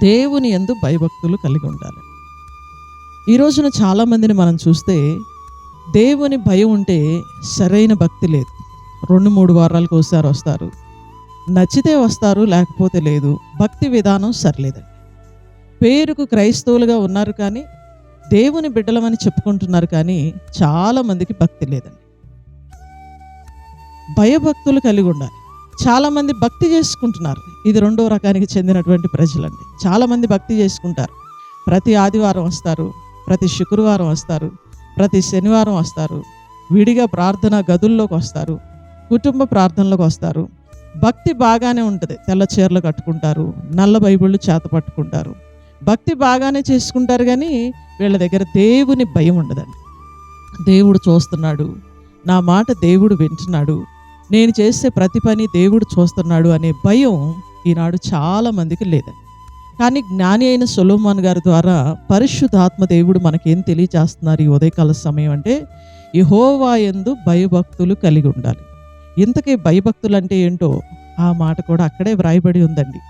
దేవుని యందు భయభక్తులు కలిగి ఉండాలి. ఈ రోజున చాలామందిని మనం చూస్తే దేవుని భయం ఉంటే సరైన భక్తి లేదు. 2-3 వారాలకు ఒకసారి వస్తారు, నచ్చితే వస్తారు, లేకపోతే లేదు. భక్తి విధానం సరిలేదండి. పేరుకు క్రైస్తవులుగా ఉన్నారు కానీ దేవుని బిడ్డలమని చెప్పుకుంటున్నారు కానీ చాలామందికి భక్తి లేదండి. భయభక్తులు కలిగి ఉండాలి. చాలామంది భక్తి చేసుకుంటున్నారు. ఇది 2వ రకానికి చెందినటువంటి ప్రజలండి. చాలామంది భక్తి చేసుకుంటారు. ప్రతి ఆదివారం వస్తారు, ప్రతి శుక్రవారం వస్తారు, ప్రతి శనివారం వస్తారు, విడిగా ప్రార్థన గదుల్లోకి వస్తారు, కుటుంబ ప్రార్థనలోకి వస్తారు. భక్తి బాగానే ఉంటుంది. తెల్ల చీరలు కట్టుకుంటారు, నల్ల బైబిళ్ళు చేత పట్టుకుంటారు, భక్తి బాగానే చేసుకుంటారు. కానీ వీళ్ళ దగ్గర దేవుని భయం ఉండదండి. దేవుడు చూస్తున్నాడు, నా మాట దేవుడు వింటున్నాడు, నేను చేసే ప్రతి పని దేవుడు చూస్తున్నాడు అనే భయం ఈనాడు చాలామందికి లేదండి. కానీ జ్ఞాని అయిన సొలొమోను గారి ద్వారా పరిశుద్ధాత్మ దేవుడు మనకేం తెలియజేస్తున్నారు ఈ ఉదయకాల సమయం అంటే, యెహోవా యందు భయభక్తులు కలిగి ఉండాలి. ఇంతకీ భయభక్తులు అంటే ఏంటో ఆ మాట కూడా అక్కడే వ్రాయబడి ఉందండి.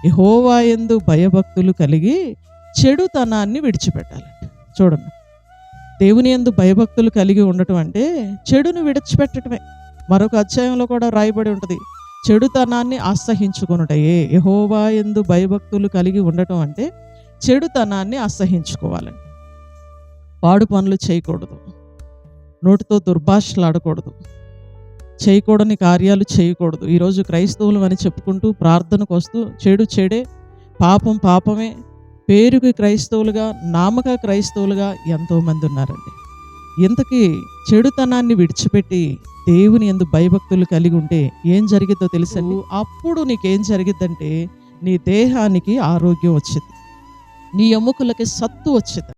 యెహోవా యందు భయభక్తులు కలిగి చెడుతనాన్ని విడిచిపెట్టాలండి. చూడండి, దేవుని యందు భయభక్తులు కలిగి ఉండటం అంటే చెడును విడిచిపెట్టడమే. మరొక అధ్యాయంలో కూడా రాయబడి ఉంటుంది, చెడుతనాన్ని అసహించుకొనుటయే. యెహోవా యందు భయభక్తులు కలిగి ఉండటం అంటే చెడుతనాన్ని అసహించుకోవాలండి. పాడు పనులు చేయకూడదు, నోటితో దుర్భాషలు ఆడకూడదు, చేయకూడని కార్యాలు చేయకూడదు. ఈరోజు క్రైస్తవులు అని చెప్పుకుంటూ ప్రార్థనకు వస్తూ చెడు చెడే, పాపం పాపమే, పేరుకి క్రైస్తవులుగా, నామక క్రైస్తవులుగా ఎంతోమంది ఉన్నారండి. ఇంతకీ చెడుతనాన్ని విడిచిపెట్టి దేవుని యందు భయభక్తులు కలిగి ఉంటే ఏం జరిగిద్దో తెలుసండి? అప్పుడు నీకేం జరిగిద్దంటే నీ దేహానికి ఆరోగ్యం వచ్చింది, నీ ఎముకలకి సత్తు వచ్చింది.